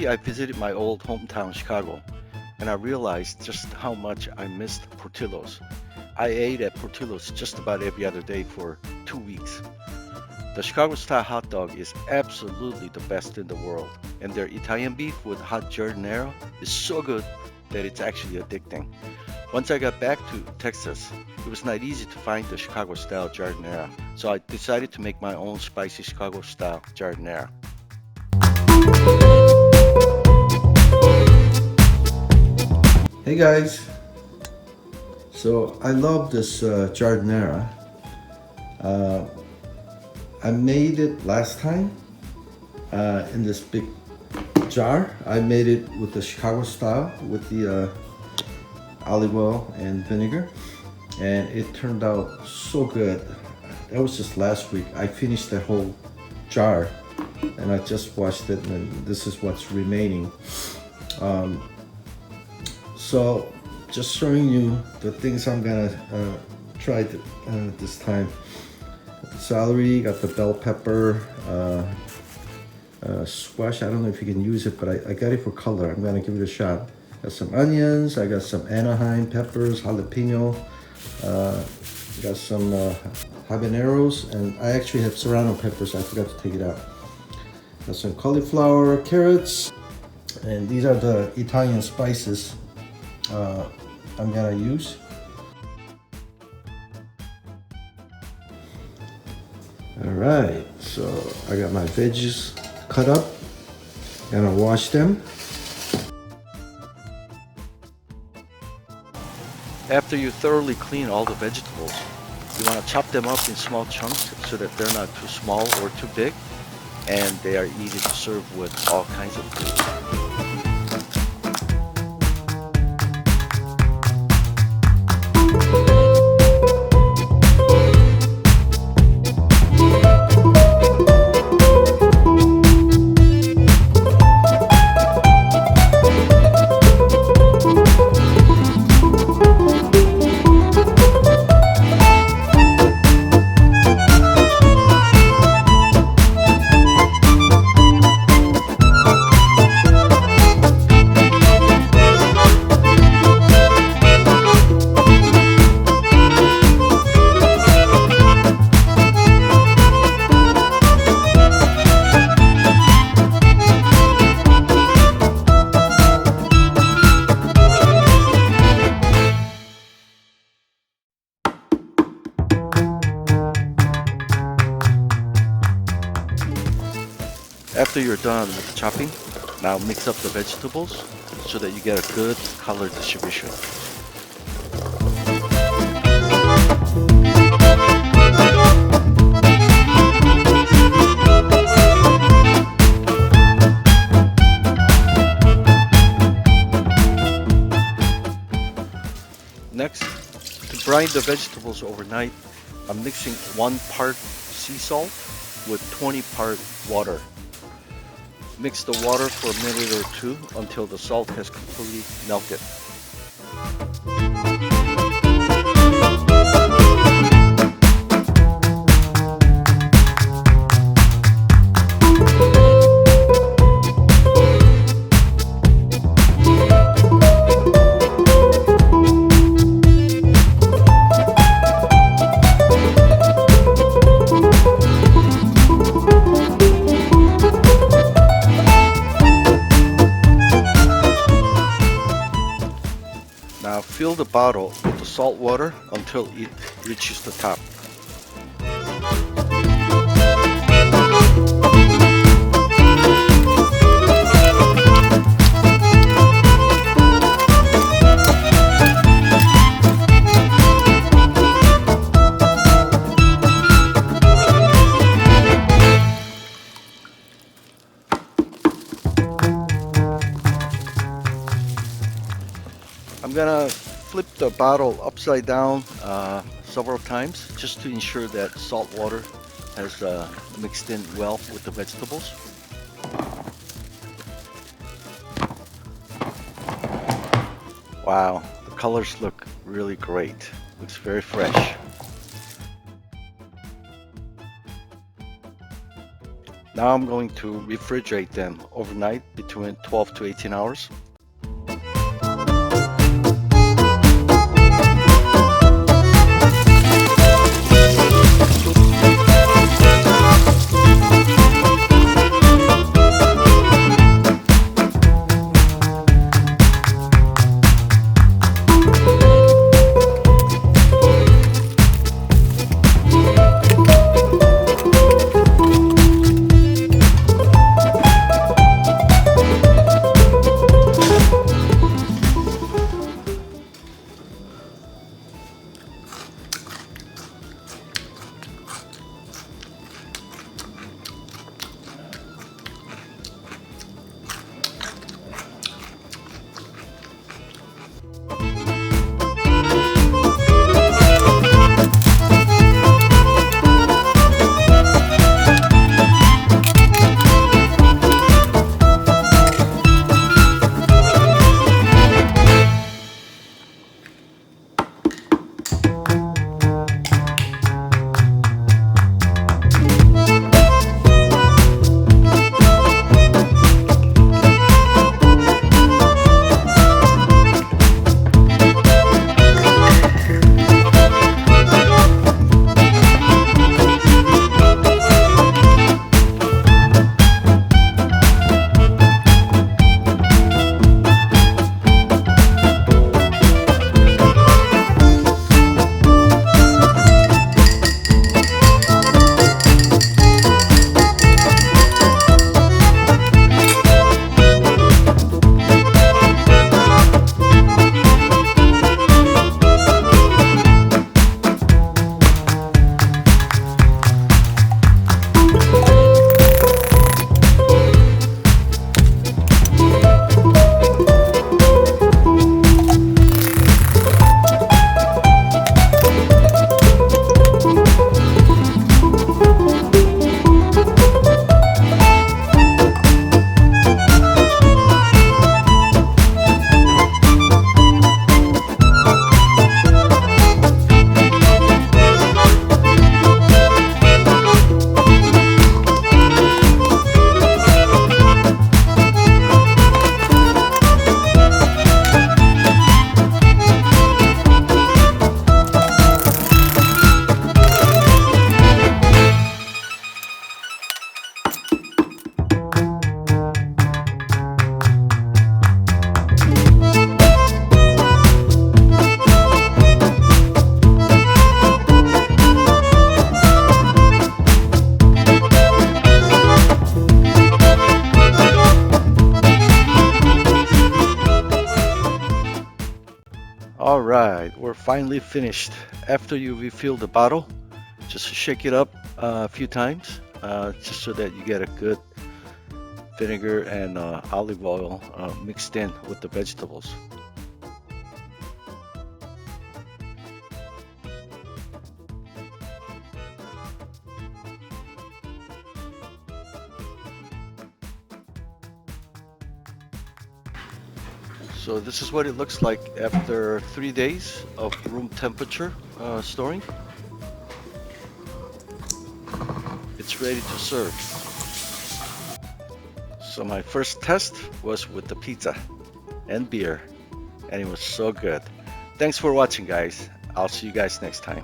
Recently, I visited my old hometown, Chicago, and I realized just how much I missed Portillo's. I ate at Portillo's just about every other day for 2 weeks. The Chicago style hot dog is absolutely the best in the world, and their Italian beef with hot giardiniera is so good that it's actually addicting. Once I got back to Texas, it was not easy to find the Chicago style giardiniera, so I decided to make my own spicy Chicago style giardiniera. Hey guys, so I love this giardiniera. Uh, I made it last time in this big jar. I made it with the Chicago style with the olive oil and vinegar, and it turned out so good. That was just last week. I finished the whole jar and I just washed it, and this is what's remaining. So just showing you the things I'm gonna try this time. Got the celery, got the bell pepper, squash. I don't know if you can use it, but I got it for color. I'm gonna give it a shot. Got some onions, I got some Anaheim peppers, jalapeno, got some habaneros, and I actually have serrano peppers. I forgot to take it out. Got some cauliflower, carrots, and these are the Italian spices I'm gonna use. All right, so I got my veggies cut up. Gonna wash them. After you thoroughly clean all the vegetables, you want to chop them up in small chunks so that they're not too small or too big, and they are easy to serve with all kinds of food. After you're done with the chopping, now mix up the vegetables so that you get a good color distribution. Next, to brine the vegetables overnight, I'm mixing 1 part sea salt with 20 part water. Mix the water for a minute or two until the salt has completely melted. Now fill the bottle with the salt water until it reaches the top. I'm gonna flip the bottle upside down several times just to ensure that salt water has mixed in well with the vegetables. Wow, the colors look really great. Looks very fresh. Now I'm going to refrigerate them overnight between 12 to 18 hours. All right, we're finally finished. After you refill the bottle, just shake it up a few times, just so that you get a good vinegar and olive oil mixed in with the vegetables. So this is what it looks like after 3 days of room temperature storing. It's ready to serve. So my first test was with the pizza and beer, and it was so good. Thanks for watching, guys. I'll see you guys next time.